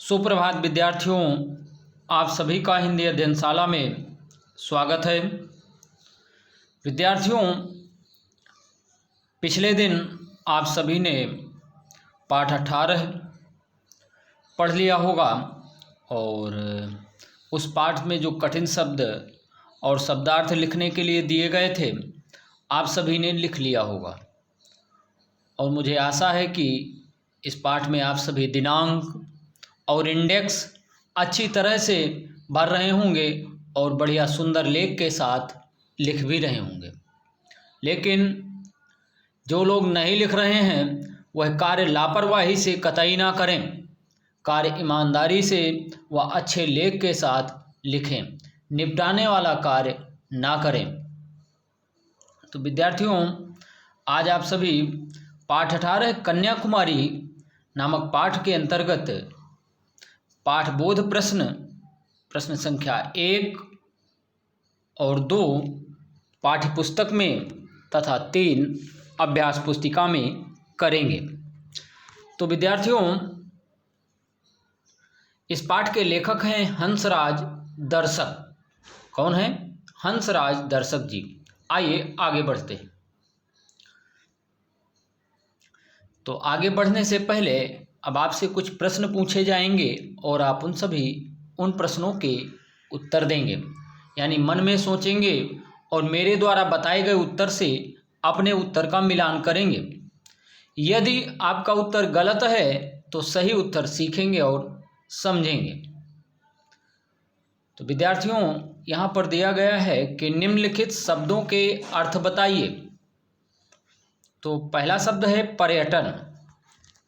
सुप्रभात विद्यार्थियों, आप सभी का हिंदी अध्ययनशाला में स्वागत है। विद्यार्थियों, पिछले दिन आप सभी ने पाठ 18 पढ़ लिया होगा और उस पाठ में जो कठिन शब्द और शब्दार्थ लिखने के लिए दिए गए थे आप सभी ने लिख लिया होगा और मुझे आशा है कि इस पाठ में आप सभी दिनांक और इंडेक्स अच्छी तरह से भर रहे होंगे और बढ़िया सुंदर लेख के साथ लिख भी रहे होंगे। लेकिन जो लोग नहीं लिख रहे हैं वह कार्य लापरवाही से कतई ना करें, कार्य ईमानदारी से व अच्छे लेख के साथ लिखें, निपटाने वाला कार्य ना करें। तो विद्यार्थियों, आज आप सभी पाठ 18 कन्याकुमारी नामक पाठ के अंतर्गत पाठबोध प्रश्न संख्या 1 और 2 पाठ्य पुस्तक में तथा 3 अभ्यास पुस्तिका में करेंगे। तो विद्यार्थियों, इस पाठ के लेखक हैं हंसराज दर्शक। कौन है? हंसराज दर्शक जी। आइए आगे बढ़ते हैं। तो आगे बढ़ने से पहले अब आपसे कुछ प्रश्न पूछे जाएंगे और आप उन प्रश्नों के उत्तर देंगे, यानी मन में सोचेंगे और मेरे द्वारा बताए गए उत्तर से अपने उत्तर का मिलान करेंगे। यदि आपका उत्तर गलत है तो सही उत्तर सीखेंगे और समझेंगे। तो विद्यार्थियों, यहाँ पर दिया गया है कि निम्नलिखित शब्दों के अर्थ बताइए। तो पहला शब्द है पर्यटन।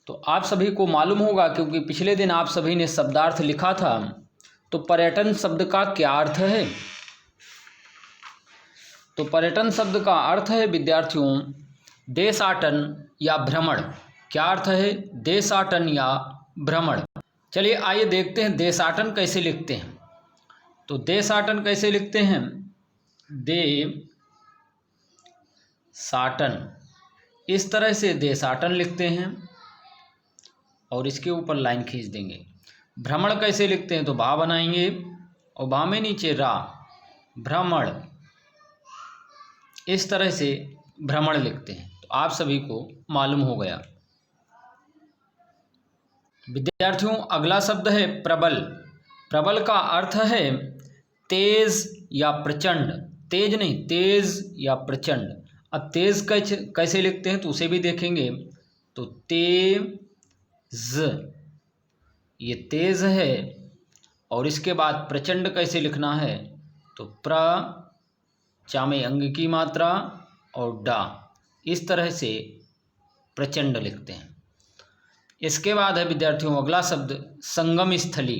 तो आप सभी को मालूम होगा, क्योंकि पिछले दिन आप सभी ने शब्दार्थ लिखा था। तो पर्यटन शब्द का क्या अर्थ है? तो पर्यटन शब्द का अर्थ है विद्यार्थियों देशाटन या भ्रमण। क्या अर्थ है? देशाटन या भ्रमण। चलिए आइए देखते हैं देशाटन कैसे लिखते हैं। तो देशाटन कैसे लिखते हैं? देशाटन, इस तरह से देशाटन लिखते हैं और इसके ऊपर लाइन खींच देंगे। भ्रमण कैसे लिखते हैं? तो भा बनाएंगे और भा में नीचे रा, भ्रमण, इस तरह से भ्रमण लिखते हैं। तो आप सभी को मालूम हो गया। विद्यार्थियों, अगला शब्द है प्रबल। प्रबल का अर्थ है तेज या प्रचंड। तेज नहीं, तेज या प्रचंड। अब तेज कैसे लिखते हैं तो उसे भी देखेंगे। तो तेज, ये तेज है और इसके बाद प्रचंड कैसे लिखना है? तो प्र, चा में अंग की मात्रा और डा, इस तरह से प्रचंड लिखते हैं। इसके बाद है विद्यार्थियों अगला शब्द संगम स्थली।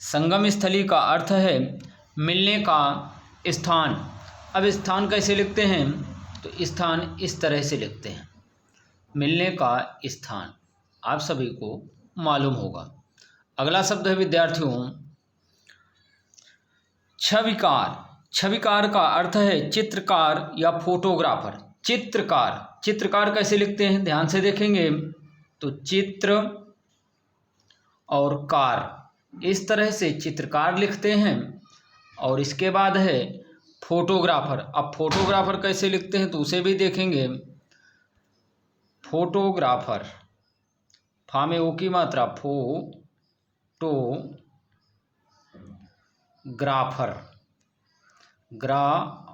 संगम स्थली का अर्थ है मिलने का स्थान। अब स्थान कैसे लिखते हैं? तो स्थान इस तरह से लिखते हैं, मिलने का स्थान। आप सभी को मालूम होगा। अगला शब्द है विद्यार्थियों छविकार। छविकार का अर्थ है चित्रकार या फोटोग्राफर। चित्रकार, चित्रकार कैसे लिखते हैं ध्यान से देखेंगे। तो चित्र और कार, इस तरह से चित्रकार लिखते हैं। और इसके बाद है फोटोग्राफर। अब फोटोग्राफर कैसे लिखते हैं तो उसे भी देखेंगे। फोटोग्राफर, फा में ओ की मात्रा, फो टो ग्राफर, ग्रा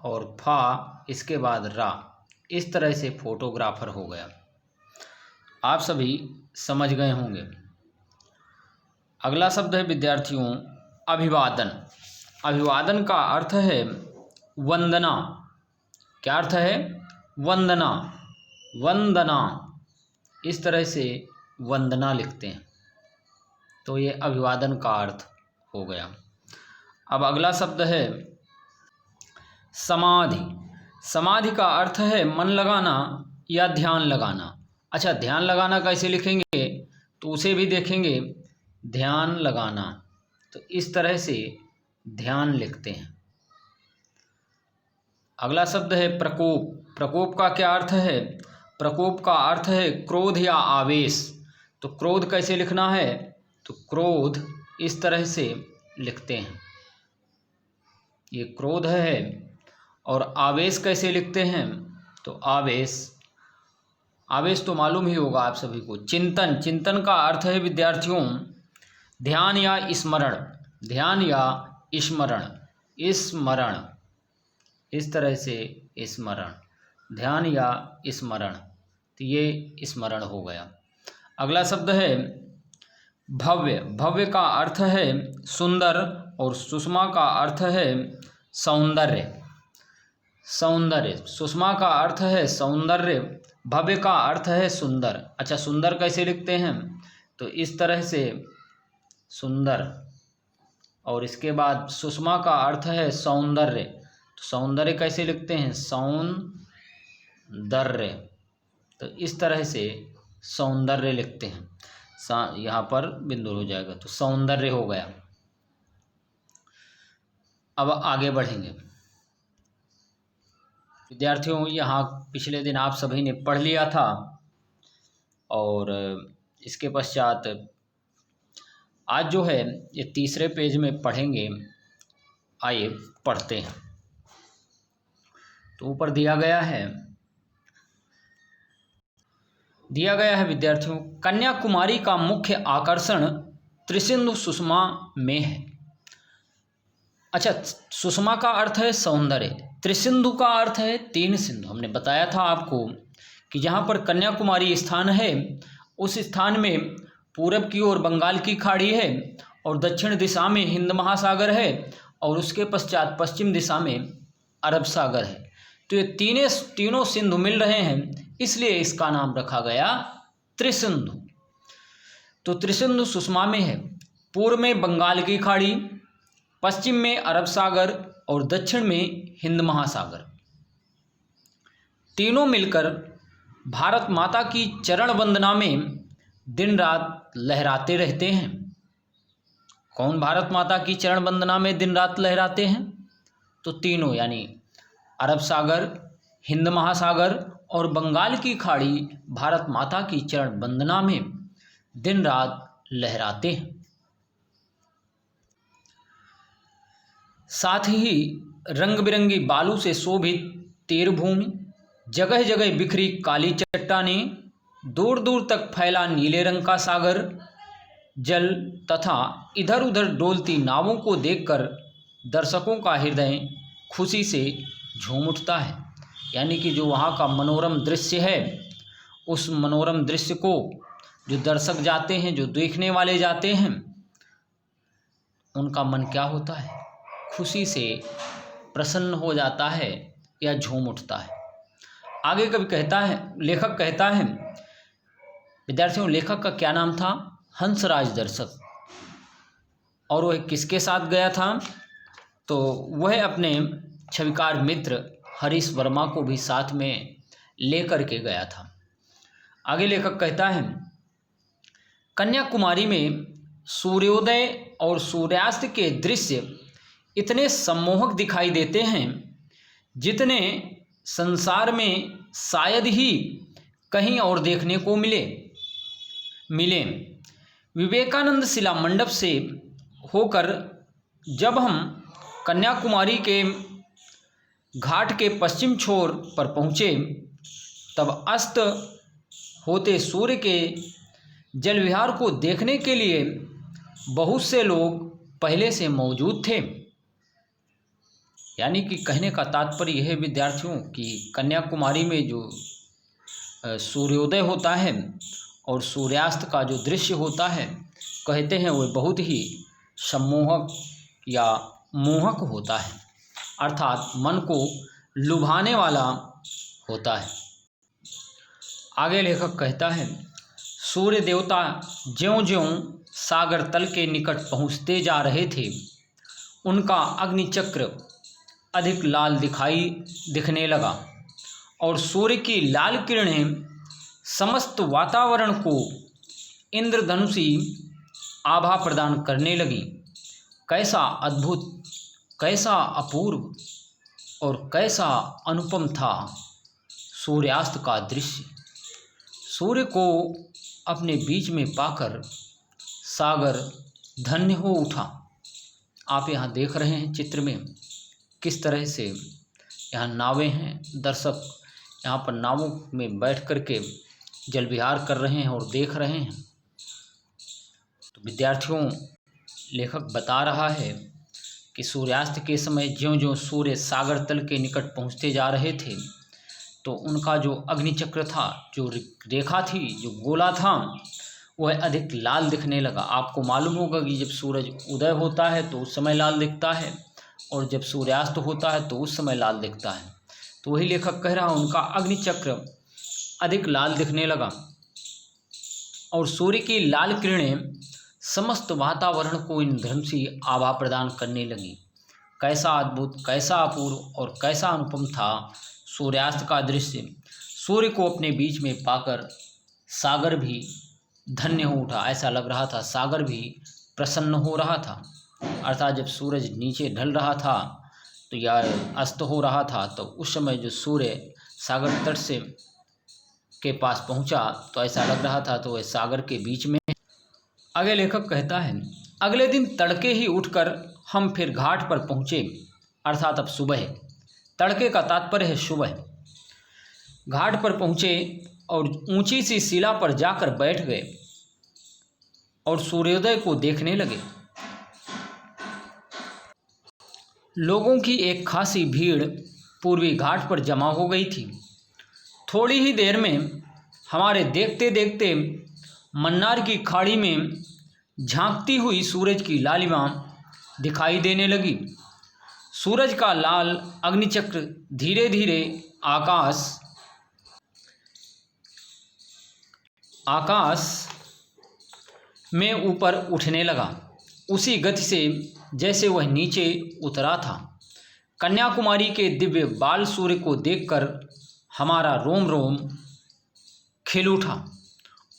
और फा, इसके बाद रा, इस तरह से फोटोग्राफर हो गया। आप सभी समझ गए होंगे। अगला शब्द है विद्यार्थियों अभिवादन। अभिवादन का अर्थ है वंदना। क्या अर्थ है? वंदना, वंदना, इस तरह से वंदना लिखते हैं। तो ये अभिवादन का अर्थ हो गया। अब अगला शब्द है समाधि। समाधि का अर्थ है मन लगाना या ध्यान लगाना। अच्छा, ध्यान लगाना कैसे लिखेंगे तो उसे भी देखेंगे। ध्यान लगाना, तो इस तरह से ध्यान लिखते हैं। अगला शब्द है प्रकोप। प्रकोप का क्या अर्थ है? प्रकोप का अर्थ है क्रोध या आवेश। तो क्रोध कैसे लिखना है? तो क्रोध इस तरह से लिखते हैं, ये क्रोध है। और आवेश कैसे लिखते हैं? तो आवेश तो मालूम ही होगा आप सभी को। चिंतन, चिंतन का अर्थ है विद्यार्थियों ध्यान या स्मरण, ध्यान या स्मरण, स्मरण, इस तरह से स्मरण, ध्यान या स्मरण, तो ये स्मरण हो गया। अगला शब्द है भव्य। भव्य का अर्थ है सुंदर और सुषमा का अर्थ है सौंदर्य। सौंदर्य, सुषमा का अर्थ है सौंदर्य, भव्य का अर्थ है सुंदर। अच्छा, सुंदर कैसे लिखते हैं? तो इस तरह से सुंदर, और इसके बाद सुषमा का अर्थ है सौंदर्य, तो सौंदर्य कैसे लिखते हैं? सौंदर्य, तो इस तरह से सौंदर्य लिखते हैं। यहाँ पर बिंदु हो जाएगा, तो सौंदर्य हो गया। अब आगे बढ़ेंगे विद्यार्थियों। यहाँ पिछले दिन आप सभी ने पढ़ लिया था, और इसके पश्चात आज जो है ये तीसरे पेज में पढ़ेंगे। आइए पढ़ते हैं। तो ऊपर दिया गया है विद्यार्थियों, कन्याकुमारी का मुख्य आकर्षण त्रिसिंधु सुषमा में है। अच्छा, सुषमा का अर्थ है सौंदर्य, त्रिसिंधु का अर्थ है तीन सिंधु। हमने बताया था आपको कि जहाँ पर कन्याकुमारी स्थान है उस स्थान में पूरब की ओर बंगाल की खाड़ी है और दक्षिण दिशा में हिंद महासागर है और उसके पश्चात पश्चिम दिशा में अरब सागर है। तो ये तीनों सिंधु मिल रहे हैं, इसलिए इसका नाम रखा गया त्रिसिंधु। तो त्रिसिंधु सुषमा में है, पूर्व में बंगाल की खाड़ी, पश्चिम में अरब सागर और दक्षिण में हिंद महासागर। तीनों मिलकर भारत माता की चरण वंदना में दिन रात लहराते रहते हैं। कौन भारत माता की चरण वंदना में दिन रात लहराते हैं? तो तीनों, यानी अरब सागर, हिंद महासागर और बंगाल की खाड़ी भारत माता की चरण वंदना में दिन रात लहराते हैं। साथ ही रंग बिरंगी बालू से शोभित तीरभूमि, जगह जगह बिखरी काली चट्टानें, दूर दूर तक फैला नीले रंग का सागर जल तथा इधर उधर डोलती नावों को देखकर दर्शकों का हृदय खुशी से झूम उठता है। यानी कि जो वहाँ का मनोरम दृश्य है, उस मनोरम दृश्य को जो दर्शक जाते हैं, जो देखने वाले जाते हैं, उनका मन क्या होता है? खुशी से प्रसन्न हो जाता है या झूम उठता है। आगे कभी कहता है, लेखक कहता है विद्यार्थियों, लेखक का क्या नाम था? हंसराज दर्शक। और वह किसके साथ गया था? तो वह अपने छविकार मित्र हरीश वर्मा को भी साथ में लेकर के गया था। आगे लेखक कहता है, कन्याकुमारी में सूर्योदय और सूर्यास्त के दृश्य इतने सम्मोहक दिखाई देते हैं जितने संसार में शायद ही कहीं और देखने को मिले। विवेकानंद शिला मंडप से होकर जब हम कन्याकुमारी के घाट के पश्चिम छोर पर पहुँचे, तब अस्त होते सूर्य के जल विहार को देखने के लिए बहुत से लोग पहले से मौजूद थे। यानी कि कहने का तात्पर्य यह है विद्यार्थियों कि कन्याकुमारी में जो सूर्योदय होता है और सूर्यास्त का जो दृश्य होता है, कहते हैं वह बहुत ही सम्मोहक या मोहक होता है, अर्थात मन को लुभाने वाला होता है। आगे लेखक कहता है, सूर्य देवता ज्यों-ज्यों सागर तल के निकट पहुँचते जा रहे थे, उनका अग्निचक्र अधिक लाल दिखने लगा और सूर्य की लाल किरणें समस्त वातावरण को इंद्रधनुषी आभा प्रदान करने लगी। कैसा अद्भुत, कैसा अपूर्व और कैसा अनुपम था सूर्यास्त का दृश्य। सूर्य को अपने बीच में पाकर सागर धन्य हो उठा। आप यहाँ देख रहे हैं चित्र में किस तरह से यहाँ नावें हैं, दर्शक यहाँ पर नावों में बैठ कर के जल विहार कर रहे हैं और देख रहे हैं। तो विद्यार्थियों, लेखक बता रहा है कि सूर्यास्त के समय ज्यों-ज्यों सूर्य सागर तल के निकट पहुँचते जा रहे थे तो उनका जो अग्निचक्र था, जो रेखा थी, जो गोला था, वह अधिक लाल दिखने लगा। आपको मालूम होगा कि जब सूरज उदय होता है तो उस समय लाल दिखता है और जब सूर्यास्त होता है तो उस समय लाल दिखता है। तो वही लेखक कह रहा है उनका अग्निचक्र अधिक लाल दिखने लगा और सूर्य की लाल किरणें समस्त वातावरण को इंद्रधनुषी आभा प्रदान करने लगी। कैसा अद्भुत, कैसा अपूर्व और कैसा अनुपम था सूर्यास्त का दृश्य। सूर्य को अपने बीच में पाकर सागर भी धन्य हो उठा। ऐसा लग रहा था सागर भी प्रसन्न हो रहा था। अर्थात जब सूरज नीचे ढल रहा था तो या अस्त हो रहा था तो उस समय जो सूर्य सागर तट से के पास पहुंचा तो ऐसा लग रहा था तो वह सागर के बीच में। आगे लेखक कहता है, अगले दिन तड़के ही उठकर हम फिर घाट पर पहुँचे। अर्थात अब सुबह, तड़के का तात्पर्य है सुबह। घाट पर पहुँचे और ऊंची सी शिला पर जाकर बैठ गए और सूर्योदय को देखने लगे। लोगों की एक खासी भीड़ पूर्वी घाट पर जमा हो गई थी। थोड़ी ही देर में हमारे देखते देखते मन्नार की खाड़ी में झांकती हुई सूरज की लालिमा दिखाई देने लगी। सूरज का लाल अग्निचक्र धीरे धीरे आकाश में ऊपर उठने लगा, उसी गति से जैसे वह नीचे उतरा था। कन्याकुमारी के दिव्य बाल सूर्य को देखकर हमारा रोम रोम खिल उठा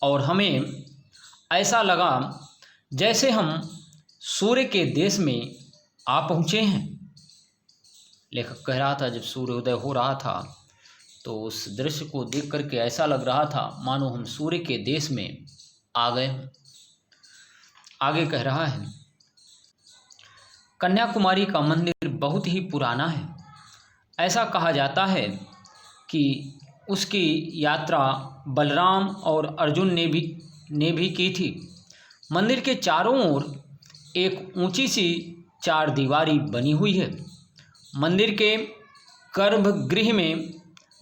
और हमें ऐसा लगा जैसे हम सूर्य के देश में आ पहुँचे हैं। लेखक कह रहा था जब सूर्योदय हो रहा था तो उस दृश्य को देख करके ऐसा लग रहा था मानो हम सूर्य के देश में आ गए। आगे कह रहा है, कन्याकुमारी का मंदिर बहुत ही पुराना है। ऐसा कहा जाता है कि उसकी यात्रा बलराम और अर्जुन ने भी की थी। मंदिर के चारों ओर एक ऊंची सी चार दीवारी बनी हुई है। मंदिर के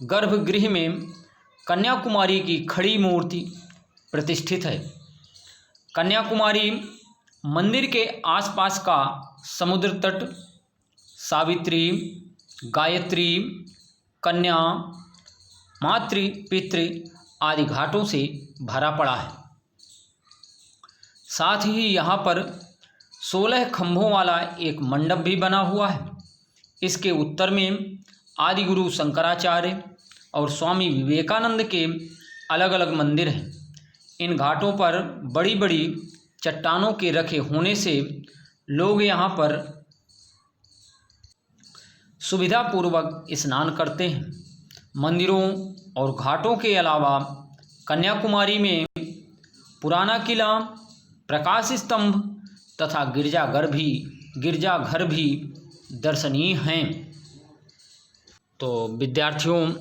गर्भगृह में कन्याकुमारी की खड़ी मूर्ति प्रतिष्ठित है। कन्याकुमारी मंदिर के आसपास का समुद्र तट सावित्री, गायत्री, कन्या, मातृ, पितृ आदि घाटों से भरा पड़ा है। साथ ही यहाँ पर 16 खंभों वाला एक मंडप भी बना हुआ है। इसके उत्तर में आदिगुरु शंकराचार्य और स्वामी विवेकानंद के अलग अलग मंदिर हैं। इन घाटों पर बड़ी बड़ी चट्टानों के रखे होने से लोग यहाँ पर सुविधापूर्वक स्नान करते हैं। मंदिरों और घाटों के अलावा कन्याकुमारी में पुराना किला, प्रकाश स्तंभ तथा गिरजाघर भी दर्शनीय हैं। तो विद्यार्थियों,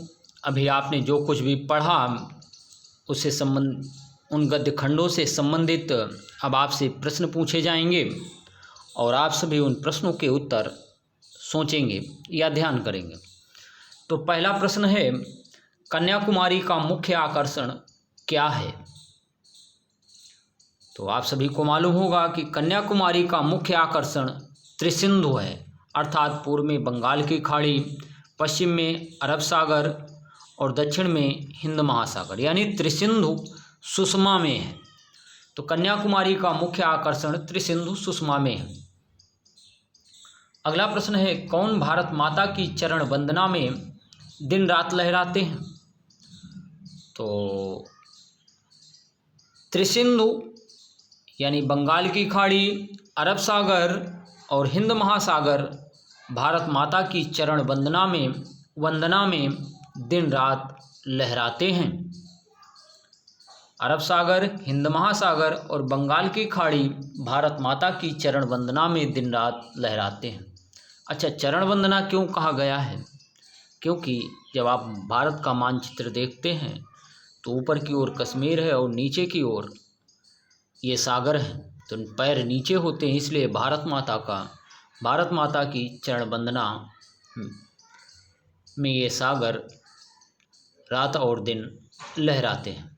अभी आपने जो कुछ भी पढ़ा उससे उन गद्य खंडों से संबंधित अब आपसे प्रश्न पूछे जाएंगे और आप सभी उन प्रश्नों के उत्तर सोचेंगे या ध्यान करेंगे। तो पहला प्रश्न है, कन्याकुमारी का मुख्य आकर्षण क्या है? तो आप सभी को मालूम होगा कि कन्याकुमारी का मुख्य आकर्षण त्रिसिंधु है। अर्थात पूर्व में बंगाल की खाड़ी, पश्चिम में अरब सागर और दक्षिण में हिंद महासागर, यानी त्रिसिंधु सुषमा में है। तो कन्याकुमारी का मुख्य आकर्षण त्रिसिंधु सुषमा में है। अगला प्रश्न है, कौन भारत माता की चरण वंदना में दिन रात लहराते हैं? तो त्रिसिंधु यानी बंगाल की खाड़ी, अरब सागर और हिंद महासागर भारत माता की चरण वंदना में दिन रात लहराते हैं। अरब सागर, हिंद महासागर और बंगाल की खाड़ी भारत माता की चरण वंदना में दिन रात लहराते हैं। अच्छा, चरण वंदना क्यों कहा गया है? क्योंकि जब आप भारत का मानचित्र देखते हैं तो ऊपर की ओर कश्मीर है और नीचे की ओर ये सागर है, तो पैर नीचे होते हैं, इसलिए भारत माता की चरण वंदना में ये सागर रात और दिन लहराते हैं।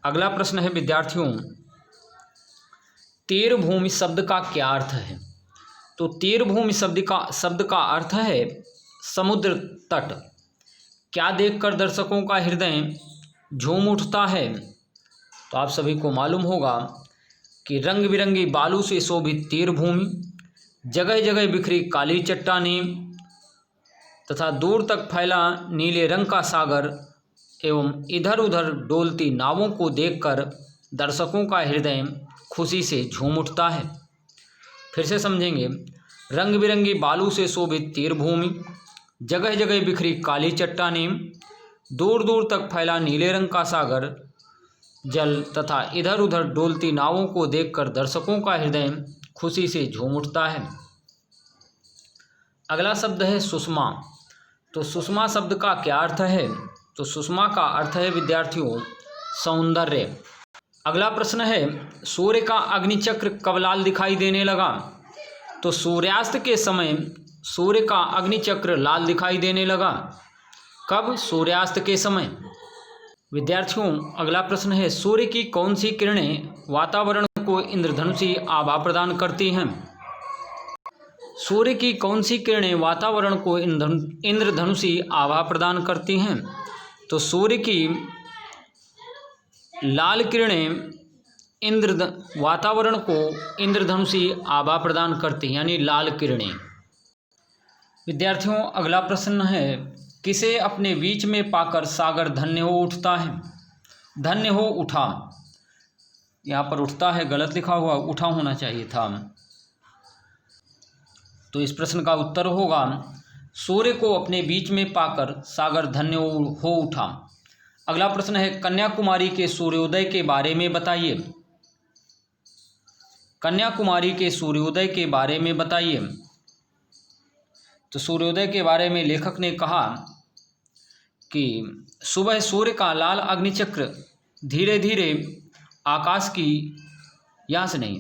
अगला प्रश्न है विद्यार्थियों, तीरभूमि शब्द का क्या अर्थ है? तो तीरभूमि शब्द का अर्थ है समुद्र तट। क्या देखकर दर्शकों का हृदय झूम उठता है? तो आप सभी को मालूम होगा कि रंग बिरंगी बालू से शोभित तीरभूमि, जगह जगह बिखरी काली चट्टानें तथा दूर तक फैला नीले रंग का सागर एवं इधर उधर डोलती नावों को देखकर दर्शकों का हृदय खुशी से झूम उठता है। फिर से समझेंगे, रंग बिरंगी बालू से शोभित तीरभूमि, जगह जगह बिखरी काली चट्टानें, दूर दूर तक फैला नीले रंग का सागर जल तथा इधर उधर डोलती नावों को देखकर दर्शकों का हृदय खुशी से झूम उठता है। अगला शब्द है सुषमा। तो सुषमा शब्द का क्या अर्थ है? तो सुषमा का अर्थ है विद्यार्थियों सौंदर्य। अगला प्रश्न है, सूर्य का अग्निचक्र कब लाल दिखाई देने लगा? तो सूर्यास्त के समय सूर्य का अग्निचक्र लाल दिखाई देने लगा। कब? सूर्यास्त के समय। विद्यार्थियों अगला प्रश्न है, सूर्य की कौन सी किरणें वातावरण को इंद्रधनुषी आभा प्रदान करती हैं? सूर्य की कौन सी किरणें वातावरण को इंद्रधनुषी आभा प्रदान करती हैं? तो सूर्य की लाल किरणें वातावरण को इंद्रधनुषी आभा प्रदान करती हैं, यानी लाल किरणें। विद्यार्थियों अगला प्रश्न है, किसे अपने बीच में पाकर सागर धन्य हो उठता है? धन्य हो उठा, यहाँ पर उठता है गलत लिखा हुआ, उठा होना चाहिए था। तो इस प्रश्न का उत्तर होगा, सूर्य को अपने बीच में पाकर सागर धन्य हो उठा। अगला प्रश्न है, कन्याकुमारी के सूर्योदय के बारे में बताइए। कन्याकुमारी के सूर्योदय के बारे में बताइए। तो सूर्योदय के बारे में लेखक ने कहा कि सुबह सूर्य का लाल अग्निचक्र धीरे धीरे आकाश की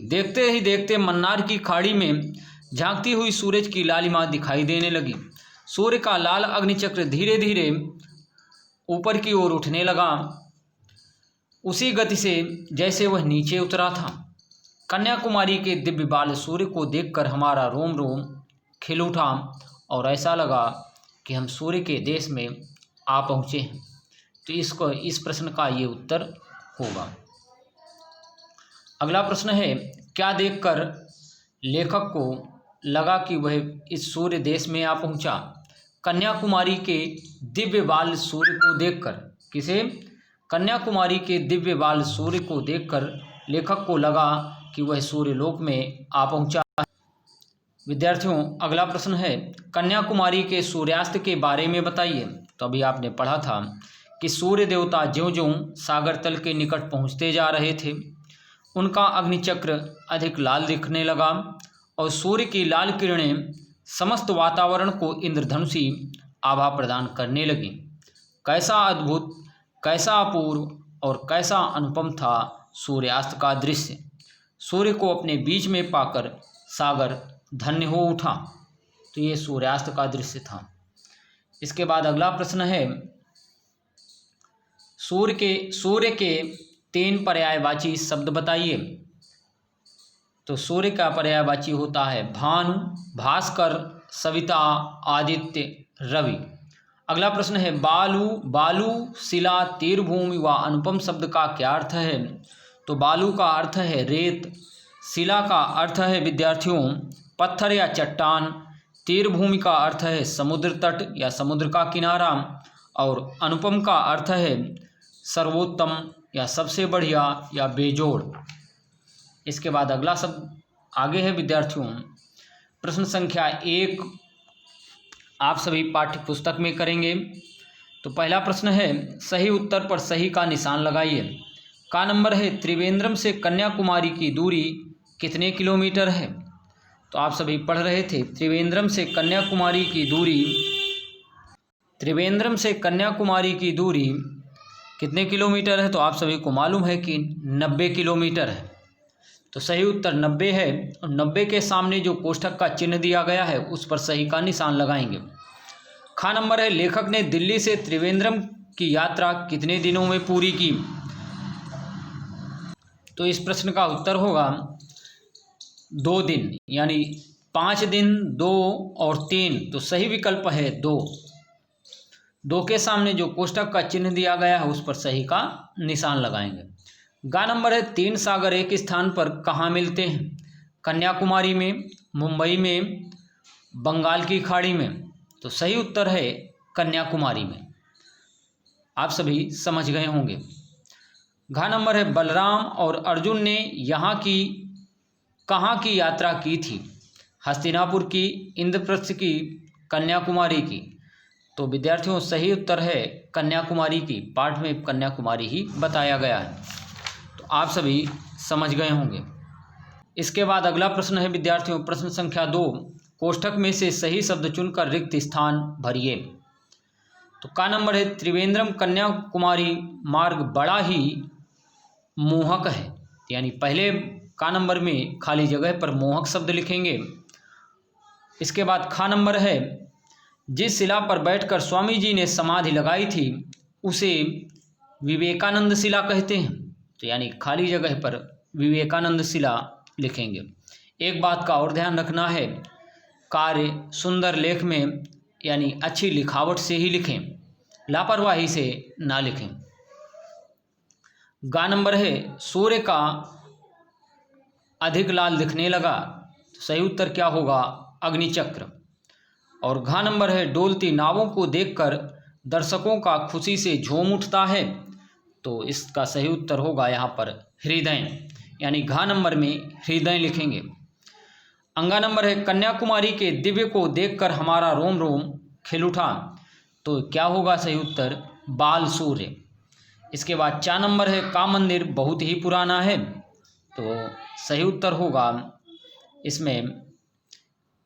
देखते ही देखते मन्नार की खाड़ी में झांकती हुई सूरज की लालिमा दिखाई देने लगी। सूर्य का लाल अग्निचक्र धीरे धीरे ऊपर की ओर उठने लगा, उसी गति से जैसे वह नीचे उतरा था। कन्याकुमारी के दिव्य बाल सूर्य को देखकर हमारा रोम रोम खिल उठा और ऐसा लगा कि हम सूर्य के देश में आ पहुँचे हैं। तो इस प्रश्न का ये उत्तर होगा। अगला प्रश्न है, क्या देखकर लेखक को लगा कि वह इस सूर्य देश में आ पहुँचा? कन्याकुमारी के दिव्य बाल सूर्य को देखकर। किसे? कन्याकुमारी के दिव्य बाल सूर्य को देखकर लेखक को लगा कि वह सूर्यलोक में आ पहुँचा। विद्यार्थियों अगला प्रश्न है, कन्याकुमारी के सूर्यास्त के बारे में बताइए। तो अभी आपने पढ़ा था कि सूर्य देवता ज्यों-ज्यों सागर तल के निकट पहुँचते जा रहे थे, उनका अग्निचक्र अधिक लाल दिखने लगा और सूर्य की लाल किरणें समस्त वातावरण को इंद्रधनुषी आभा प्रदान करने लगी। कैसा अद्भुत, कैसा अपूर्व और कैसा अनुपम था सूर्यास्त का दृश्य। सूर्य को अपने बीच में पाकर सागर धन्य हो उठा। तो ये सूर्यास्त का दृश्य था। इसके बाद अगला प्रश्न है, सूर्य के 3 पर्यायवाची शब्द बताइए। तो सूर्य का पर्यायवाची होता है भानु, भास्कर, सविता, आदित्य, रवि। अगला प्रश्न है, बालू, शिला, तीरभूमि व अनुपम शब्द का क्या अर्थ है? तो बालू का अर्थ है रेत, शिला का अर्थ है विद्यार्थियों पत्थर या चट्टान, तीरभूमि का अर्थ है समुद्र तट या समुद्र का किनारा और अनुपम का अर्थ है सर्वोत्तम या सबसे बढ़िया या बेजोड़। इसके बाद अगला शब्द आगे है विद्यार्थियों, प्रश्न संख्या 1 आप सभी पाठ्य पुस्तक में करेंगे। तो पहला प्रश्न है, सही उत्तर पर सही का निशान लगाइए। का नंबर है त्रिवेंद्रम से कन्याकुमारी की दूरी कितने किलोमीटर है। तो आप सभी पढ़ रहे थे त्रिवेंद्रम से कन्याकुमारी की दूरी कितने किलोमीटर है। तो आप सभी को मालूम है कि 90 किलोमीटर है। तो सही उत्तर 90 है और 90 के सामने जो कोष्ठक का चिन्ह दिया गया है उस पर सही का निशान लगाएंगे। खा नंबर है लेखक ने दिल्ली से त्रिवेंद्रम की यात्रा कितने दिनों में पूरी की। तो इस प्रश्न का उत्तर होगा 2 दिन, यानी 5 दिन, 2 और 3। तो सही विकल्प है 2। 2 के सामने जो कोष्ठक का चिन्ह दिया गया है उस पर सही का निशान लगाएंगे। गा नंबर है 3 सागर एक स्थान पर कहाँ मिलते हैं। कन्याकुमारी में, मुंबई में, बंगाल की खाड़ी में। तो सही उत्तर है कन्याकुमारी में। आप सभी समझ गए होंगे। घा नंबर है बलराम और अर्जुन ने कहाँ की यात्रा की थी। हस्तिनापुर की, इंद्रप्रस्थ की, कन्याकुमारी की। तो विद्यार्थियों सही उत्तर है कन्याकुमारी की। पाठ में कन्याकुमारी ही बताया गया है। तो आप सभी समझ गए होंगे। इसके बाद अगला प्रश्न है विद्यार्थियों, प्रश्न संख्या 2, कोष्ठक में से सही शब्द चुनकर रिक्त स्थान भरिए। तो का नंबर है त्रिवेंद्रम कन्याकुमारी मार्ग बड़ा ही मोहक है, यानी पहले का नंबर में खाली जगह पर मोहक शब्द लिखेंगे। इसके बाद खा नंबर है जिस शिला पर बैठकर स्वामी जी ने समाधि लगाई थी उसे विवेकानंद शिला कहते हैं। तो यानी खाली जगह पर विवेकानंद शिला लिखेंगे। एक बात का और ध्यान रखना है, कार्य सुंदर लेख में यानी अच्छी लिखावट से ही लिखें, लापरवाही से ना लिखें। गा नंबर है सूर्य का अधिक लाल दिखने लगा। सही उत्तर क्या होगा, अग्निचक्र। और घा नंबर है डोलती नावों को देखकर दर्शकों का खुशी से झूम उठता है। तो इसका सही उत्तर होगा यहाँ पर हृदय, यानी घा नंबर में हृदय लिखेंगे। अंगा नंबर है कन्याकुमारी के दिव्य को देखकर हमारा रोम रोम खिल उठा। तो क्या होगा सही उत्तर, बाल सूर्य। इसके बाद 4 नंबर है का मंदिर बहुत ही पुराना है। तो सही उत्तर होगा इसमें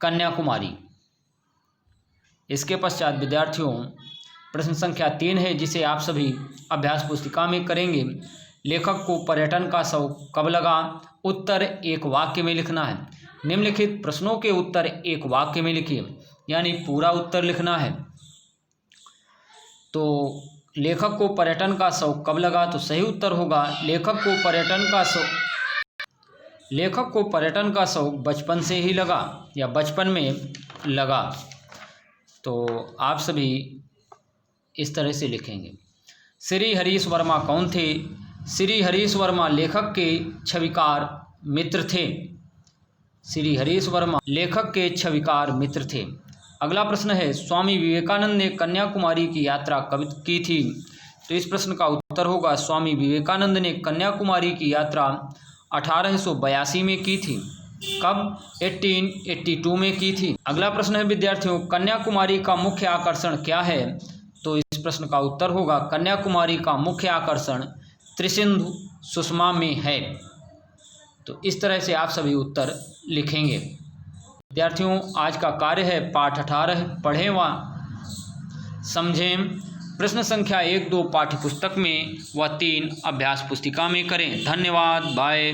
कन्याकुमारी। इसके पश्चात विद्यार्थियों प्रश्न संख्या 3 है जिसे आप सभी अभ्यास पुस्तिका में करेंगे। लेखक को पर्यटन का शौक कब लगा। उत्तर एक वाक्य में लिखना है। निम्नलिखित प्रश्नों के उत्तर एक वाक्य में लिखिए, यानी पूरा उत्तर लिखना है। तो लेखक को पर्यटन का शौक कब लगा। तो सही उत्तर होगा लेखक को पर्यटन का शौक बचपन से ही लगा या बचपन में लगा। तो आप सभी इस तरह से लिखेंगे। श्री हरीश वर्मा कौन थे। श्री हरीश वर्मा लेखक के छविकार मित्र थे। श्री हरीश वर्मा लेखक के छविकार मित्र थे। अगला प्रश्न है स्वामी विवेकानंद ने कन्याकुमारी की यात्रा कब की थी। तो इस प्रश्न का उत्तर होगा स्वामी विवेकानंद ने कन्याकुमारी की यात्रा 1882 में की थी। कब, 1882 में की थी। अगला प्रश्न है विद्यार्थियों कन्याकुमारी का मुख्य आकर्षण क्या है। तो इस प्रश्न का उत्तर होगा कन्याकुमारी का मुख्य आकर्षण त्रिसिंधु सुषमा में है। तो इस तरह से आप सभी उत्तर लिखेंगे। विद्यार्थियों आज का कार्य है पाठ 18 पढ़ें व समझें। प्रश्न संख्या 1, 2 पाठ्य पुस्तक में व 3 अभ्यास पुस्तिका में करें। धन्यवाद, बाय।